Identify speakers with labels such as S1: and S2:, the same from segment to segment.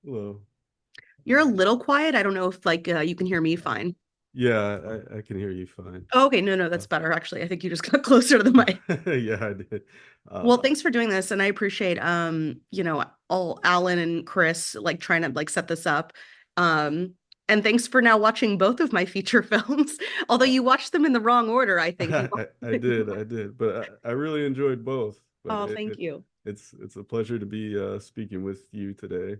S1: Hello.
S2: You're a little quiet. I don't know if you can hear me fine.
S1: Yeah, I can hear you fine.
S2: Oh, okay, no,
S1: Uh,
S2: that's better actually. I think you just got closer to the mic.
S1: yeah, I did.
S2: Well,
S1: Uh,
S2: thanks for doing this, and I appreciate all Alan and Chris like trying to like set this up. Um, and thanks for now watching both of my feature films. Although
S1: uh,
S2: you watched them in the wrong order, I think you.
S1: I did, but I really enjoyed both. But
S2: Oh, thank you.
S1: it's a pleasure to be
S2: Yeah.
S1: speaking with you today.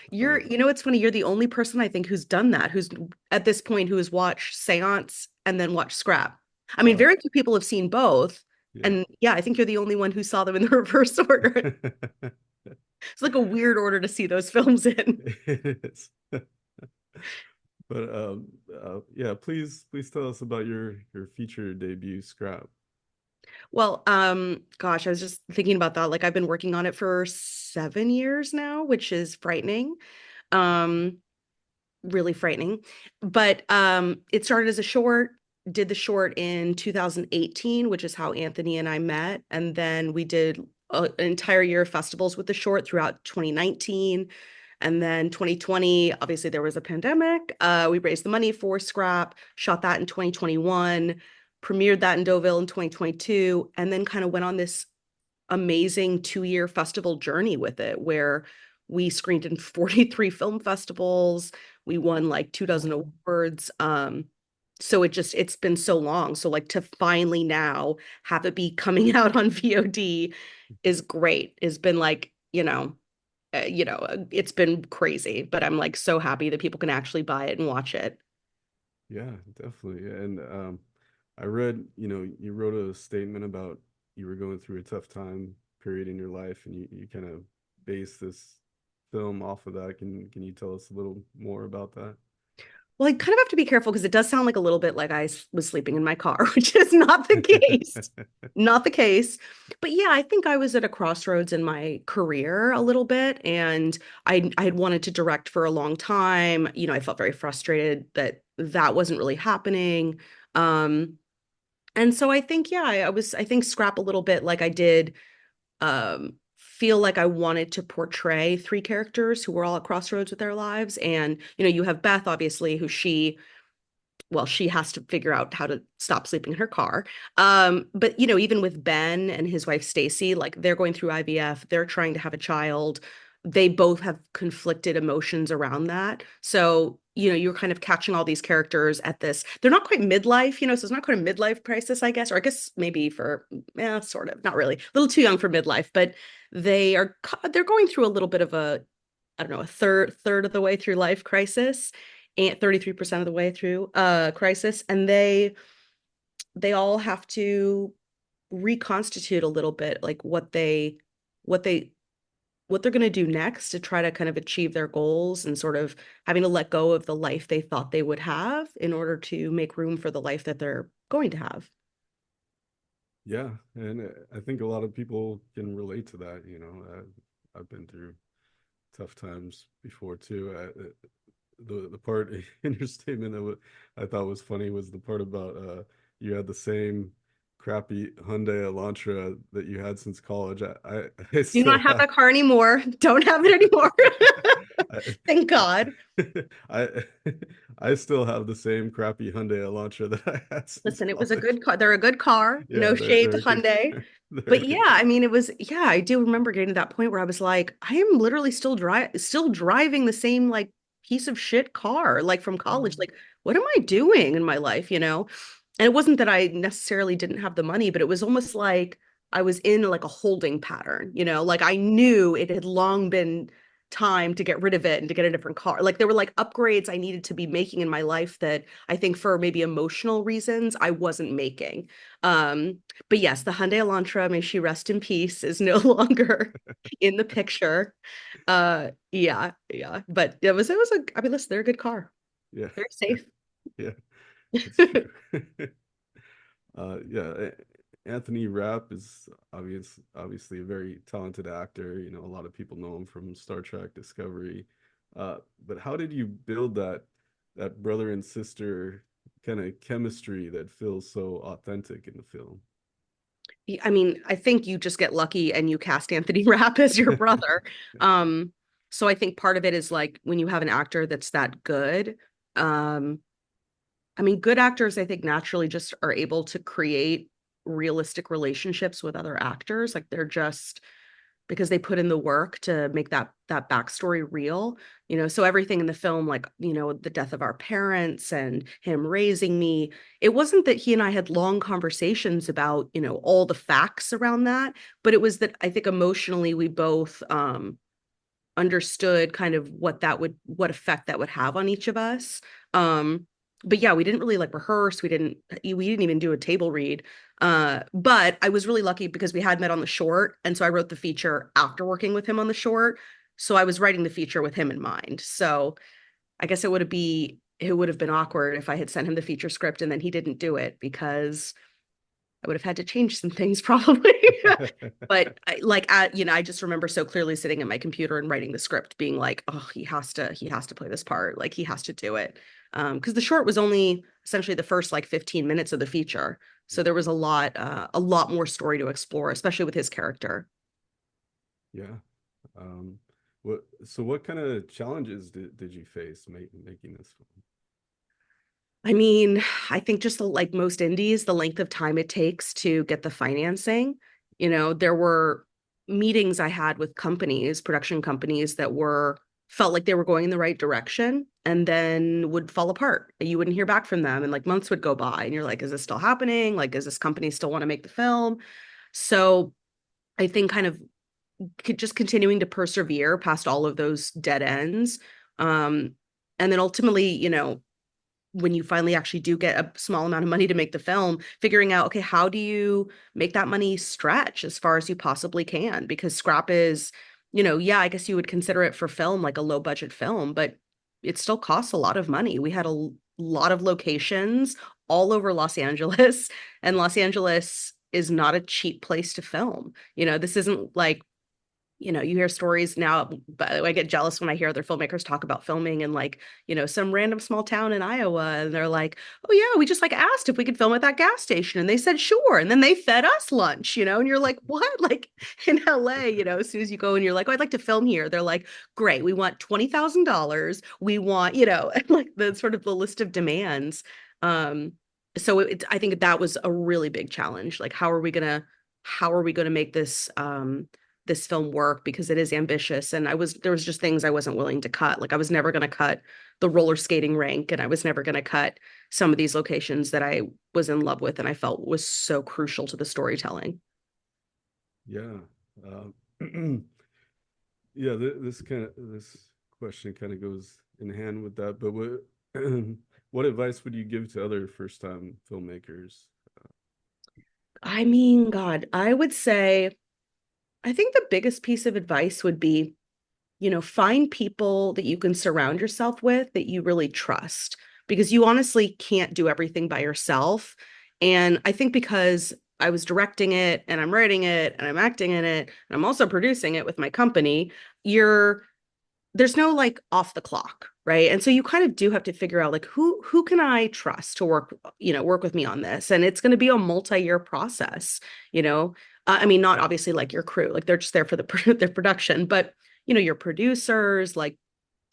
S2: You're,
S1: Um,
S2: you know, it's funny. You're the only person I think who's done that, who's at this point who has watched Seance and then watched Scrap. I mean,
S1: uh,
S2: very few people have seen both.
S1: yeah.
S2: And yeah, I think you're the only one who saw them in the reverse order. It's like a weird order to see those films in.
S1: It is. But yeah, please tell us about your feature debut, Scrap.
S2: Well, gosh, I was just thinking about that. Like I've been working on it for 7 years now, which is frightening. Um, really frightening. But it started as a short, did the short in 2018, which is how Anthony and I met. And then we did an entire year of festivals with the short throughout 2019. And then 2020, obviously there was a pandemic. We raised the money for Scrap, shot that in 2021, premiered that in Deauville in 2022, and then kind of went on this amazing 2 year festival journey with it where we screened in 43 film festivals. We won like 2 dozen awards. So it's been so long. So like to finally now have it be coming out on VOD is great. It's been like, it's been crazy, but I'm like so happy that people can actually buy it and watch it.
S1: Yeah, definitely. And I read, you wrote a statement about you were going through a tough time period in your life, and you kind of based this film off of that. Can you tell us a little more about that?
S2: Well, I kind of have to be careful because it does sound like a little bit like was sleeping in my car, which is not the case. Not the case. But yeah, I think I was at a crossroads in my career a little bit, and I had wanted to direct for a long time. I felt very frustrated that that wasn't really happening. Um, and so I think, yeah, I think scrap a little bit like I did feel like I wanted to portray three characters who were all at crossroads with their lives. And, you have Beth, obviously, who she has to figure out how to stop sleeping in her car. But even with Ben and his wife Stacy, like they're going through IVF, they're trying to have a child. They both have conflicted emotions around that. So, you're kind of catching all these characters at this. They're not quite midlife, so it's not quite a midlife crisis, I guess, or I guess maybe for, yeah, sort of, not really, a little too young for midlife, but they're going through a little bit of a, I don't know, a third of the way through life crisis and 33% of the way through crisis, and they all have to reconstitute a little bit like what they what they're going to do next to try to kind of achieve their goals and sort of having to let go of the life they thought they would have in order to make room for the life that they're going to have.
S1: Yeah, and I think a lot of people can relate to that. I've been through tough times before too. The part in your statement that I thought was funny was the part about you had the same crappy Hyundai Elantra that you had since college. I
S2: Do
S1: still
S2: not have
S1: have
S2: that car anymore. Don't have it anymore.
S1: I,
S2: Thank God.
S1: I I still have the same crappy Hyundai Elantra that I had since
S2: Listen, it was a
S1: college.
S2: good car. They're a good car.
S1: Yeah,
S2: No shade
S1: they're
S2: to
S1: a good
S2: Hyundai.
S1: car. They're a
S2: But yeah,
S1: good car.
S2: I mean, yeah, I do remember getting to that point where I was like, I am literally still driving the same like piece of shit car like from college. Like, what am I doing in my life, And it wasn't that I necessarily didn't have the money, but it was almost like I was in like a holding pattern, Like I knew it had long been time to get rid of it and to get a different car. Like there were like upgrades I needed to be making in my life that I think for maybe emotional reasons I wasn't making. Um, but yes, the Hyundai Elantra, may she rest in peace, is no longer in the picture. Yeah, yeah. But I mean, listen, they're a good car.
S1: Yeah,
S2: Very safe.
S1: yeah, that's true. Yeah, Anthony Rapp is obviously a very talented actor. A lot of people know him from Star Trek Discovery. But how did you build that brother and sister kind of chemistry that feels so authentic in the film?
S2: I mean, I think you just get lucky and you cast Anthony Rapp as your brother. Um, So I think part of it is like when you have an actor that's that good, um, I mean, good actors, I think naturally just are able to create realistic relationships with other actors. Like they're just because they put in the work to make that backstory real, so everything in the film, like, the death of our parents and him raising me, it wasn't that he and I had long conversations about, all the facts around that, but it was that I think emotionally we both understood kind of what effect that would have on each of us. But yeah, we didn't really like rehearse. We didn't even do a table read. But I was really lucky because we had met on the short, and so I wrote the feature after working with him on the short. So I was writing the feature with him in mind. So I guess it would have been awkward if I had sent him the feature script and then he didn't do it, because I would have had to change some things probably. But I just remember so clearly sitting at my computer and writing the script, being like, oh, he has to play this part. Like he has to do it. Because the short was only essentially the first like 15 minutes of the feature. So there was a lot more story to explore, especially with his character.
S1: Yeah. Um, what kind of challenges did you face making this film?
S2: I mean, I think just like most indies, the length of time it takes to get the financing. There were meetings I had with companies, production companies that felt like they were going in the right direction and then would fall apart. You wouldn't hear back from them and like months would go by and you're like, is this still happening? Like, does this company still want to make the film? So I think kind of just continuing to persevere past all of those dead ends. Um, and then ultimately, when you finally actually do get a small amount of money to make the film, figuring out, okay, how do you make that money stretch as far as you possibly can? Because scrap is, yeah, I guess you would consider it for film, like a low budget film, but it still costs a lot of money. We had a lot of locations all over Los Angeles, and Los Angeles is not a cheap place to film. This isn't like, you hear stories now, but I get jealous when I hear other filmmakers talk about filming in like, some random small town in Iowa. And they're like, oh yeah, we just like asked if we could film at that gas station. And they said, sure. And then they fed us lunch, and you're like, what? Like in LA, as soon as you go and you're like, oh, I'd like to film here. They're like, great. We want $20,000. We want, like the sort of the list of demands. Um, so I think that was a really big challenge. Like, how are we gonna make this film work, because it is ambitious, and there was just things I wasn't willing to cut. Like I was never going to cut the roller skating rink, and I was never going to cut some of these locations that I was in love with and I felt was so crucial to the storytelling.
S1: Yeah. Um, yeah, this question kind of goes in hand with that. But what what advice would you give to other first time filmmakers?
S2: I mean, God, I would say I think the biggest piece of advice would be, find people that you can surround yourself with that you really trust, because you honestly can't do everything by yourself. And I think because I was directing it and I'm writing it and I'm acting in it and I'm also producing it with my company, you're there's no like off the clock, right? And so you kind of do have to figure out like who can I trust to work with me on this? And it's going to be a multi-year process, you know. I mean, not obviously like your crew, like they're just there for their production, but your producers, like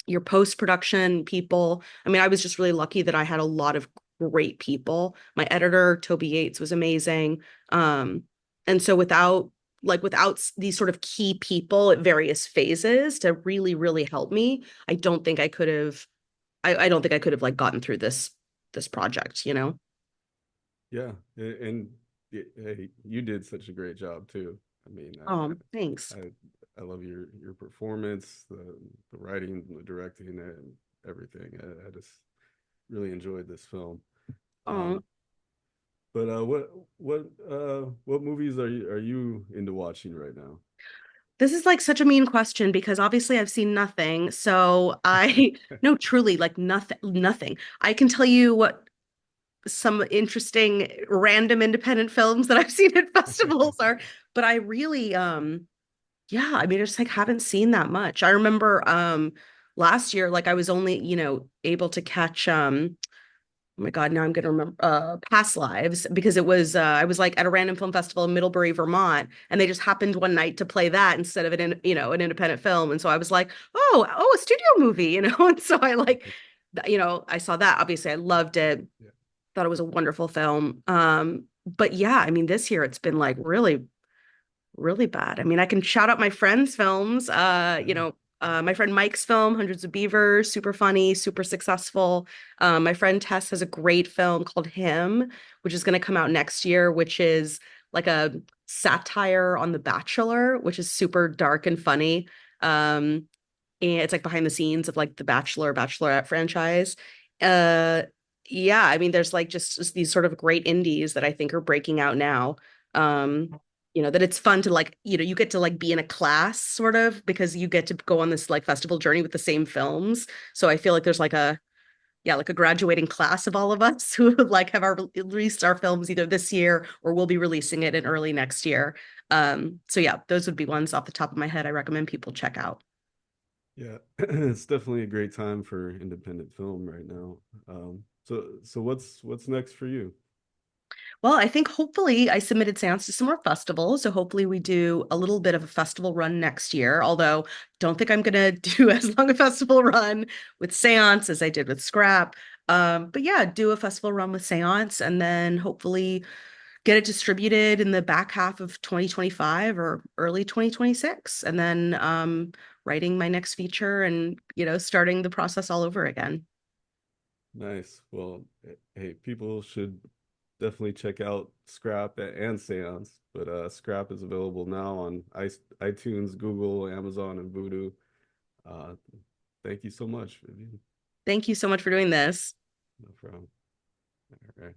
S2: your post-production people. I mean, I was just really lucky that I had a lot of great people. My editor, Toby Yates, was amazing. And so without these sort of key people at various phases to really, really help me, I don't think I could have like gotten through this project.
S1: Yeah, and hey, you did such a great job too. I mean,
S2: Thanks.
S1: I love your performance, the writing, the directing, and everything. I just really enjoyed this film.
S2: Oh,
S1: Um, but what movies are you into watching right now?
S2: this is like such a mean question because obviously I've seen nothing. So I no, truly like nothing, nothing. I can tell you what some interesting random independent films that I've seen at festivals are, but I really yeah, I mean I just like haven't seen that much. I remember last year like I was only, able to catch oh my God, now I'm gonna remember Past Lives because it was I was like at a random film festival in Middlebury, Vermont, and they just happened one night to play that instead of an independent film. And so I was like, oh, a studio movie, And so I like I saw that. Obviously, I loved it.
S1: Yeah.
S2: Thought it was a wonderful film. But yeah, I mean, this year it's been like really really bad. I mean, I can shout out my friends' films.
S1: Yeah.
S2: My friend Mike's film, Hundreds of Beavers, super funny, super successful. My friend Tess has a great film called Him, which is going to come out next year, which is like a satire on The Bachelor, which is super dark and funny. Um, and it's like behind the scenes of like the Bachelor, Bachelorette franchise. Uh, yeah, I mean, there's like just these sort of great indies that I think are breaking out now. That it's fun to like, you get to like be in a class sort of because you get to go on this like festival journey with the same films. So I feel like there's like like a graduating class of all of us who like have released our films either this year or we'll be releasing it in early next year. So yeah, those would be ones off the top of my head I recommend people check out.
S1: Yeah, it's definitely a great time for independent film right now. So what's next for you?
S2: Well, I think hopefully I submitted Seance to some more festivals. So hopefully we do a little bit of a festival run next year. Although don't think I'm gonna do as long a festival run with Seance as I did with Scrap. But yeah, do a festival run with Seance and then hopefully get it distributed in the back half of 2025 or early 2026. And then writing my next feature and starting the process all over again.
S1: Nice. Well, hey, people should definitely check out Scrap and Seance, but Scrap is available now on iTunes, Google, Amazon, and Vudu. Uh, thank you so much, Vivian.
S2: Thank you so much for doing this.
S1: No problem. All right.